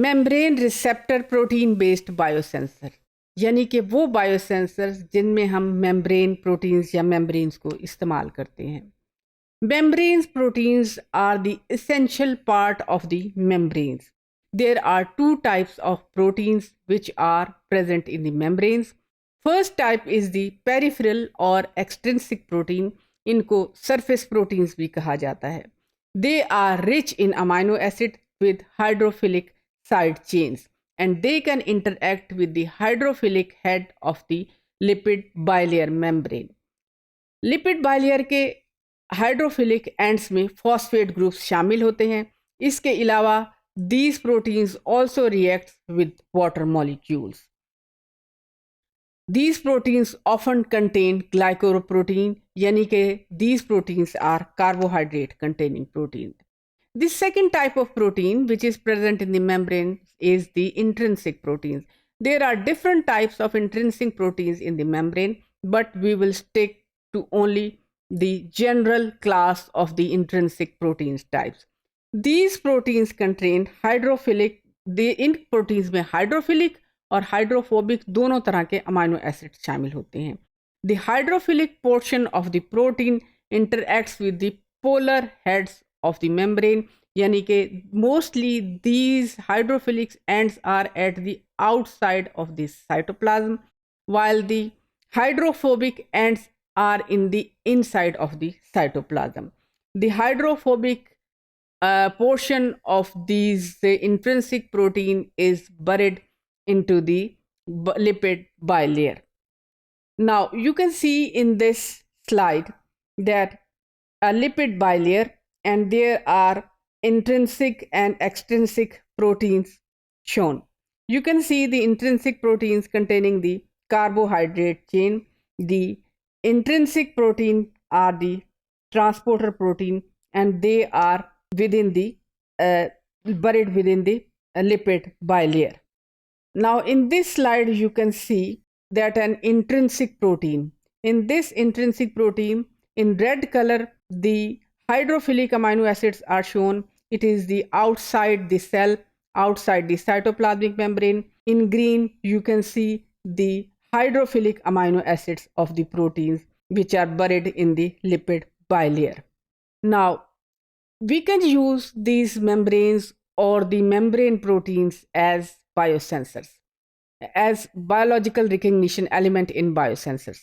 Membrane receptor protein based biosensor, यानी कि वो बायोसेंसर्स जिनमें हम मेम्ब्रेन प्रोटीन्स या मेम्ब्रेन्स को इस्तेमाल करते हैं। Membranes proteins are the essential part of the membranes. There are two types of proteins which are present in the membranes. First type is the peripheral or extrinsic protein. इनको surface proteins भी कहा जाता है. They are rich in amino acid with hydrophilic side chains and they can interact with the hydrophilic head of the lipid bilayer membrane. Lipid bilayer के hydrophilic ends में phosphate groups शामिल होते हैं। इसके अलावा these proteins also react with water molecules. These proteins often contain glycoprotein, यानी कि these proteins are carbohydrate containing protein. The second type of protein which is present in the membrane is the intrinsic proteins. There are different types of intrinsic proteins in the membrane, but we will stick to only the general class of the intrinsic proteins types. These proteins contain hydrophilic, इन proteins में hydrophilic और hydrophobic दोनों तरह के amino acid शामिल होते हैं। The hydrophilic portion of the protein interacts with the polar heads of the membrane, यानी कि mostly these hydrophilic ends are at the outside of the cytoplasm while the hydrophobic ends are in the inside of the cytoplasm. The hydrophobic portion of these intrinsic protein is buried into the lipid bilayer. Now you can see in this slide that a lipid bilayer and there are intrinsic and extrinsic proteins shown. You can see the intrinsic proteins containing the carbohydrate chain. The intrinsic protein are the transporter protein and they are within the buried within the lipid bilayer. Now in this slide you can see that an intrinsic protein. In this intrinsic protein, in red color, the hydrophilic amino acids are shown. It is the outside the cell, outside the cytoplasmic membrane. In green, you can see the hydrophilic amino acids of the proteins which are buried in the lipid bilayer. Now, we can use these membranes or the membrane proteins as biosensors, as biological recognition element in biosensors.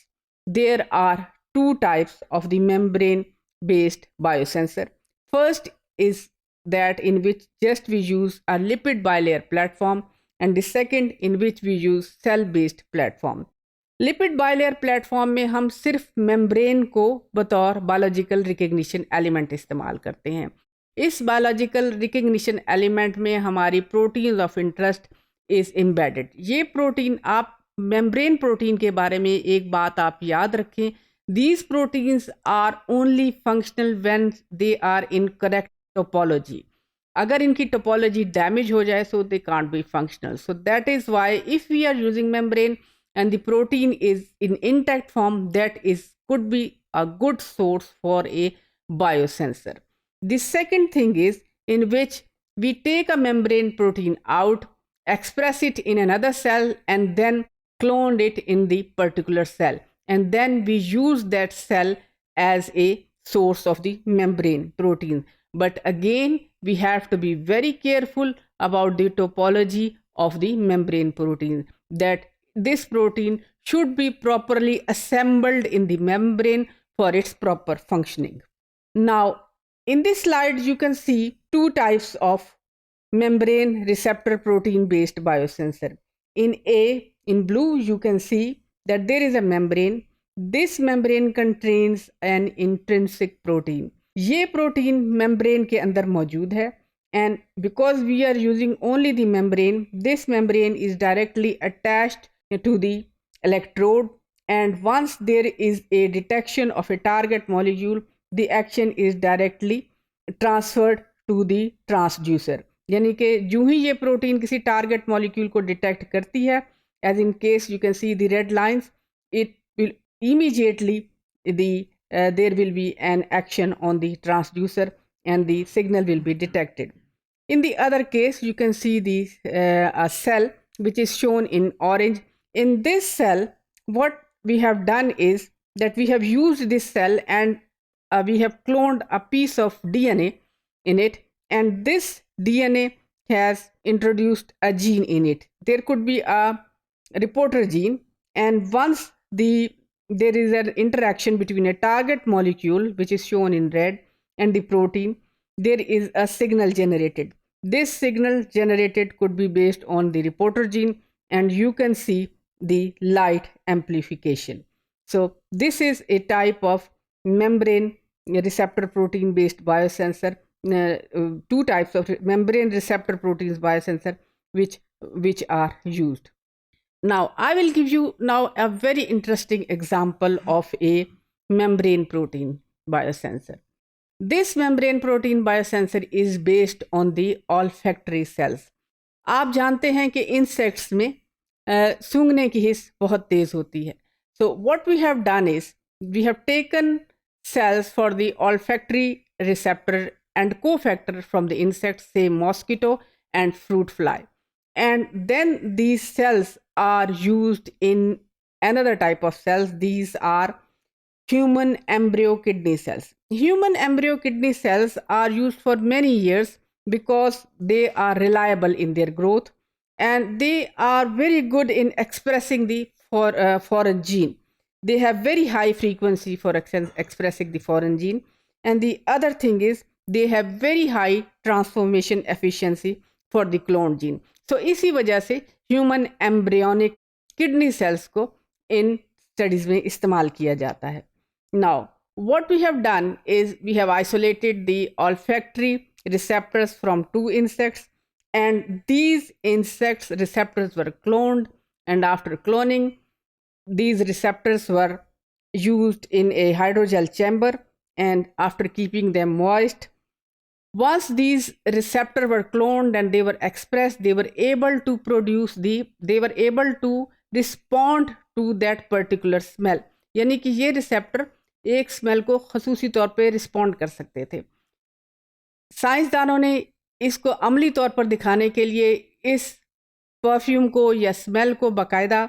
There are two types of the membrane based biosensor. First is that in which just we use a lipid bilayer platform, and the second in which we use cell based platform. Lipid bilayer platform में हम सिर्फ membrane को बतौर biological recognition element इस्तेमाल करते हैं। इस biological recognition element में हमारी protein of interest is embedded. ये प्रोटीन, आप मेम्ब्रेन प्रोटीन के बारे में एक बात आप याद रखें, these proteins are only functional when they are in correct topology. अगर इनकी टोपोलॉजी डैमेज हो जाए so they can't be functional. So that is why if we are using membrane and the protein is in intact form, that is could be a good source for a biosensor. The second thing is in which we take a membrane protein out, express it in another cell and then clone it in the particular cell, and then we use that cell as a source of the membrane protein. But again we have to be very careful about the topology of the membrane protein, that this protein should be properly assembled in the membrane for its proper functioning. Now, in this slide, you can see two types of membrane receptor protein based biosensor. In blue, you can see that there is a membrane. This membrane contains an intrinsic protein. ये protein membrane के अंदर मौजूद है. And because we are using only the membrane, this membrane is directly attached to the electrode, and once there is a detection of a target molecule, the action is directly transferred to the transducer. यानी कि जो ही ये protein किसी target molecule को detect करती है, as in case you can see the red lines, it will immediately there will be an action on the transducer and the signal will be detected. In the other case, you can see the a cell which is shown in orange. In this cell, what we have done is that we have used this cell and we have cloned a piece of DNA in it, and this DNA has introduced a gene in it. There could be a reporter gene, and once there is an interaction between a target molecule, which is shown in red, and the protein, there is a signal generated. This signal generated could be based on the reporter gene, and you can see the light amplification. So this is a type of membrane receptor protein based biosensor. Two types of membrane receptor proteins biosensor which are used. Now I will give you now a very interesting example of a membrane protein biosensor. This membrane protein biosensor is based on the olfactory cells. आप जानते हैं कि insects में सूंघने की हिस्स बहुत तेज होती है. So what we have done is we have taken cells for the olfactory receptor and cofactor from the insects, say mosquito and fruit fly. And then these cells are used in another type of cells. These are human embryo kidney cells. Human embryo kidney cells are used for many years because they are reliable in their growth and they are very good in expressing the foreign gene. They have very high frequency for expressing the foreign gene. And the other thing is they have very high transformation efficiency for the cloned gene. So इसी वजह से human embryonic kidney cells को इन studies में इस्तेमाल किया जाता है. Now, what we have done is we have isolated the olfactory receptors from two insects, and these insects receptors were cloned, and after cloning, these receptors were used in a hydrogel chamber, and after keeping them moist, once these receptors were cloned and they were expressed, they were able to respond to that particular smell. यानी कि ये receptor एक smell को खसूसी तौर पे respond कर सकते थे. साइंसदानों ने इसको अमली तौर पर दिखाने के लिए इस परफ्यूम को या स्मेल को बाकायदा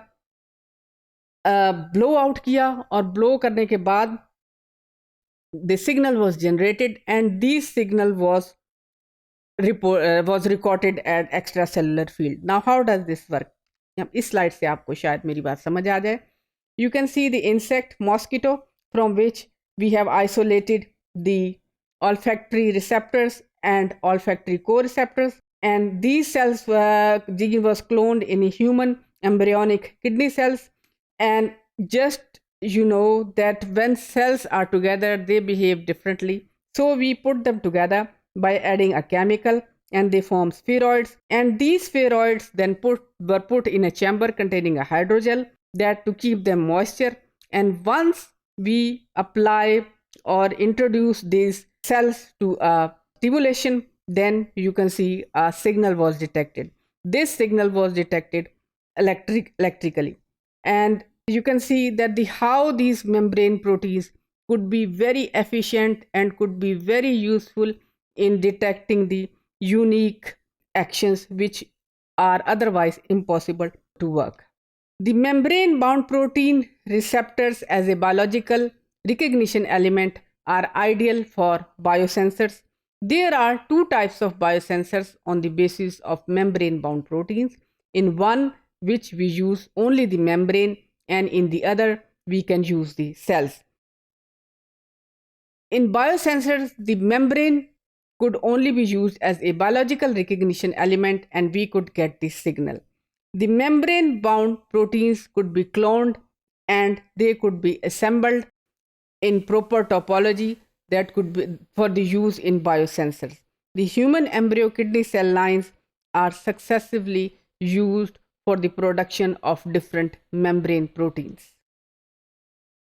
ब्लो आउट किया, और ब्लो करने के बाद the signal was generated and this signal was recorded at extracellular field. Now how does this work? इस स्लाइड से आपको शायद मेरी बात समझ आ जाए. You can see the insect mosquito from which we have isolated the olfactory receptors and olfactory co-receptors, and these cells gene was cloned in human embryonic kidney cells. And just you know that when cells are together they behave differently, so we put them together by adding a chemical and they form spheroids, and these spheroids then were put in a chamber containing a hydrogel that to keep them moisture. And once we apply or introduce these cells to a stimulation, then you can see a signal was detected. This signal was detected electrically, and you can see that how these membrane proteins could be very efficient and could be very useful in detecting the unique actions which are otherwise impossible to work. The membrane bound protein receptors as a biological recognition element are ideal for biosensors. There are two types of biosensors on the basis of membrane bound proteins. In one, which we use only the membrane, and in the other we can use the cells. In biosensors, the membrane could only be used as a biological recognition element and we could get the signal. The membrane bound proteins could be cloned and they could be assembled in proper topology that could be for the use in biosensors. The human embryo kidney cell lines are successively used for the production of different membrane proteins.